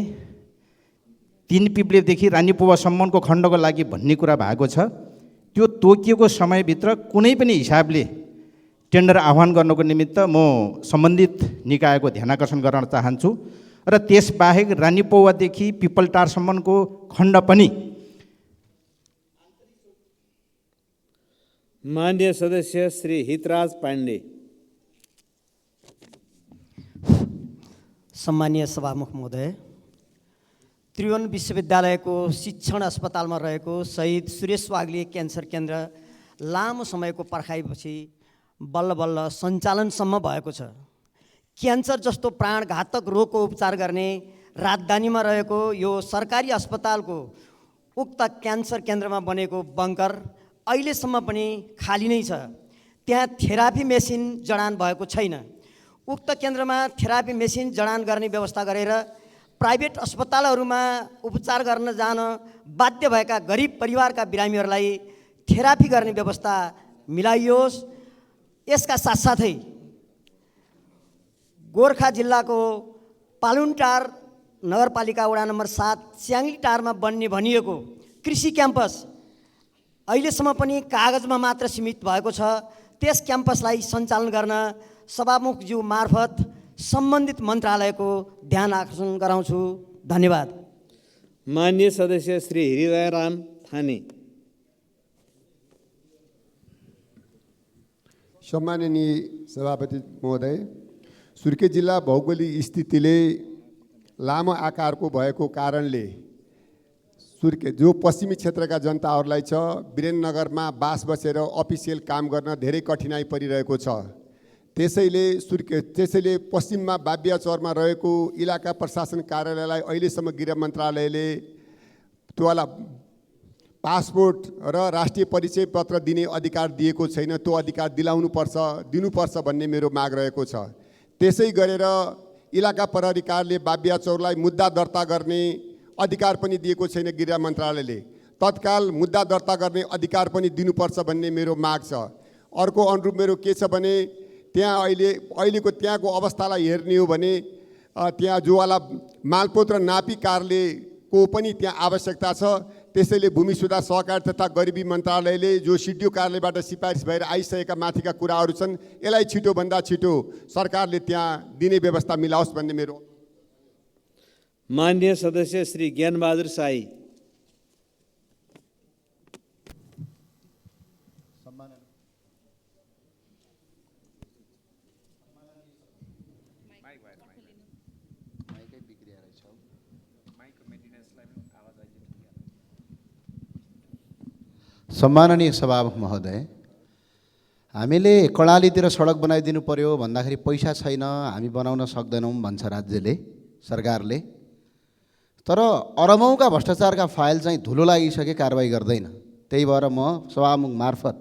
3 पिप्लेदेखि रानीपौवासम्मको खण्डको लागि भन्ने कुरा भएको छ। त्यो तोकिएको समयभित्र कुनै पनि हिसाबले टेन्डर आह्वान गर्नको निमित्त म सम्बन्धित निकायको ध्यानाकर्षण गर्न चाहन्छु र त्यसबाहेक रानीपौवादेखि पिपलटारसम्मको खण्ड पनि। मान्य सदस्य श्री हितराज पाण्डे। सम्मानीय सभामुख महोदय, त्रिभुवन विश्वविद्यालयको शिक्षण अस्पतालमा रहेको शहीद सुरेश वाग्ले क्यान्सर केन्द्र लामो समयको पर्खाइपछि बल्ल बल्ल सञ्चालनसम्म भएको छ। क्यान्सर जस्तो प्राणघातक रोगको उपचार गर्ने राजधानीमा रहेको यो सरकारी अस्पतालको उक्त क्यान्सर केन्द्रमा बनेको बङ्कर अहिलेसम्म पनि खाली नै छ। त्यहाँ थेरापी मेसिन जडान भएको छैन। उक्त केन्द्रमा थेरापी मेसिन जडान गर्ने व्यवस्था गरेर प्राइभेट अस्पतालहरूमा उपचार गर्न जान बाध्य भएका गरिब परिवारका बिरामीहरूलाई थेरापी गर्ने व्यवस्था मिलाइयोस्। यसका साथसाथै गोर्खा जिल्लाको पालुनटार नगरपालिका वडा नम्बर 7 स्याङ्लीटारमा बन्ने भनिएको कृषि क्याम्पस अहिलेसम्म पनि कागजमा मात्र सीमित भएको छ। त्यस क्याम्पसलाई सञ्चालन गर्न सभामुखज्यू मार्फत सम्बन्धित मन्त्रालयको ध्यान आकर्षण गराउँछु। धन्यवाद। मान्य सदस्य श्री हृदयराम थाने। सम्माननीय सभापति महोदय, सुर्खेत जिल्ला भौगोलिक स्थितिले लामो आकारको भएको कारणले सुर्खेत जो पश्चिमी क्षेत्रका जनताहरूलाई छ, वीरेन्द्रनगरमा बास बसेर अफिसियल काम गर्न धेरै कठिनाइ परिरहेको छ। त्यसैले पश्चिममा बाबियाचौरमा रहेको इलाका प्रशासन कार्यालयलाई अहिलेसम्म गृह मन्त्रालयले त्योवाला पासपोर्ट र राष्ट्रिय परिचय पत्र दिने अधिकार दिएको छैन। त्यो अधिकार दिनुपर्छ भन्ने मेरो माग रहेको छ। त्यसै गरेर इलाका प्रहरी कार्यालयले बाबियाचौरलाई मुद्दा दर्ता गर्ने अधिकार पनि दिएको छैन गृह मन्त्रालयले। तत्काल मुद्दा दर्ता गर्ने अधिकार पनि दिनुपर्छ भन्ने मेरो माग छ। अर्को अनुरूप मेरो के छ भने त्यहाँ अहिलेको त्यहाँको अवस्थालाई हेर्ने हो भने त्यहाँ जोवाला मालपोत र नापी कार्यालयको पनि त्यहाँ आवश्यकता छ। त्यसैले भूमि सुधार सहकारी तथा गरिबी मन्त्रालयले जो सिडिओ कार्यालयबाट सिफारिस भएर आइसकेका माथिका कुराहरू छन्, यसलाई छिटोभन्दा छिटो सरकारले त्यहाँ दिने व्यवस्था मिलाओस् भन्ने मेरो। मान्य सदस्य श्री ज्ञानबहादुर साई। सम्माननीय सभामुख महोदय, हामीले कर्णालीतिर सडक बनाइदिनु पर्यो भन्दाखेरि पैसा छैन, हामी बनाउन सक्दैनौँ भन्छ राज्यले, सरकारले। तर अरबौँका भ्रष्टाचारका फाइल चाहिँ धुलो लागिसके कारबाही गर्दैन। त्यही भएर म सभामुख मार्फत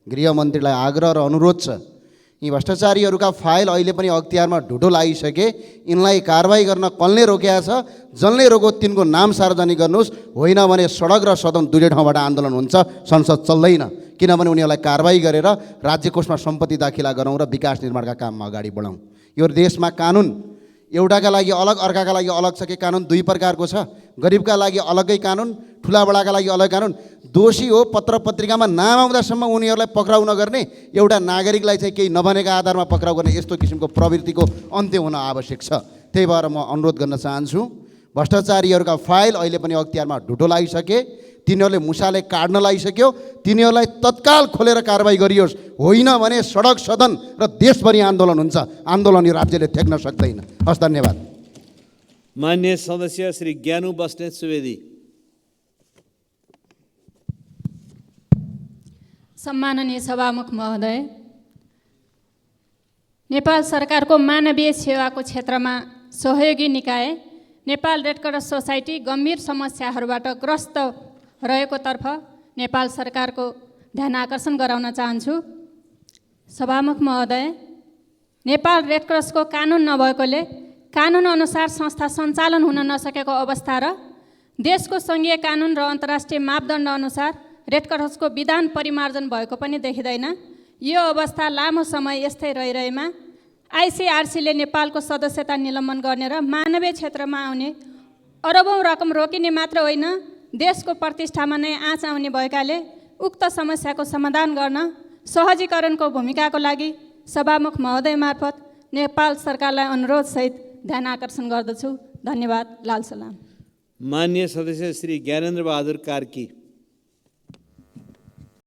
गृहमन्त्रीलाई आग्रह र अनुरोध छ, यी भ्रष्टाचारीहरूका फाइल अहिले पनि अख्तियारमा ढुढो लागिसके, यिनलाई कारबाही गर्न कसले रोकेको छ, जसले रोक्यो तिनको नाम सार्वजनिक गर्नुहोस्। होइन भने सडक र सदन दुवै ठाउँबाट आन्दोलन हुन्छ, संसद चल्दैन। किनभने उनीहरूलाई कारबाही गरेर राज्य कोषमा सम्पत्ति दाखिला गरौँ र विकास निर्माणका काममा अगाडि बढाउँ। यो देशमा कानुन एउटाका लागि अलग, अर्काका लागि अलग छ कि कानुन दुई प्रकारको छ। गरिबका लागि अलग्गै कानुन, ठुलाबडाका लागि अलग कानुन। दोषी हो पत्र पत्रिकामा नाम आउँदासम्म उनीहरूलाई पक्राउ नगर्ने, एउटा नागरिकलाई चाहिँ केही नबनेका आधारमा पक्राउ गर्ने, यस्तो किसिमको प्रवृत्तिको अन्त्य हुन आवश्यक छ। त्यही भएर म अनुरोध गर्न चाहन्छु, भ्रष्टाचारीहरूका फाइल अहिले पनि अख्तियारमा ढुटो लागिसके, तिनीहरूले मुसाले काट्न लागिसक्यो, तिनीहरूलाई तत्काल खोलेर कारबाही गरियोस्। होइन भने सडक, सदन र देशभरि आन्दोलन हुन्छ। आन्दोलन यो राज्यले थ्याक्न सक्दैन। हस्, धन्यवाद। मान्य सदस्य श्री ज्ञानु बस्नेत सुवेदी। सम्माननीय सभामुख महोदय, नेपाल सरकारको मानवीय सेवाको क्षेत्रमा सहयोगी निकाय नेपाल रेड क्रस सोसाइटी गम्भीर समस्याहरूबाट ग्रस्त रहेको तर्फ नेपाल सरकारको ध्यान आकर्षण गराउन चाहन्छु। सभामुख महोदय, नेपाल रेड क्रसको कानुन नभएकोले कानुन अनुसार संस्था सञ्चालन हुन नसकेको अवस्था र देशको सङ्घीय कानुन र अन्तर्राष्ट्रिय मापदण्ड अनुसार रेड क्रसको विधान परिमार्जन भएको पनि देखिँदैन। यो अवस्था लामो समय यस्तै रहिरहेमा आइसिआरसीले नेपालको सदस्यता निलम्बन गर्ने र मानवीय क्षेत्रमा आउने अरबौँ रकम रोकिने मात्र होइन, देशको प्रतिष्ठामा नै आँच आउने भएकाले उक्त समस्याको समाधान गर्न सहजीकरणको भूमिकाको लागि सभामुख महोदय मार्फत नेपाल सरकारलाई अनुरोधसहित ध्यान आकर्षण गर्दछु। धन्यवाद। लाल सलाम। मान्य सदस्य श्री ज्ञानेन्द्र बहादुर कार्की।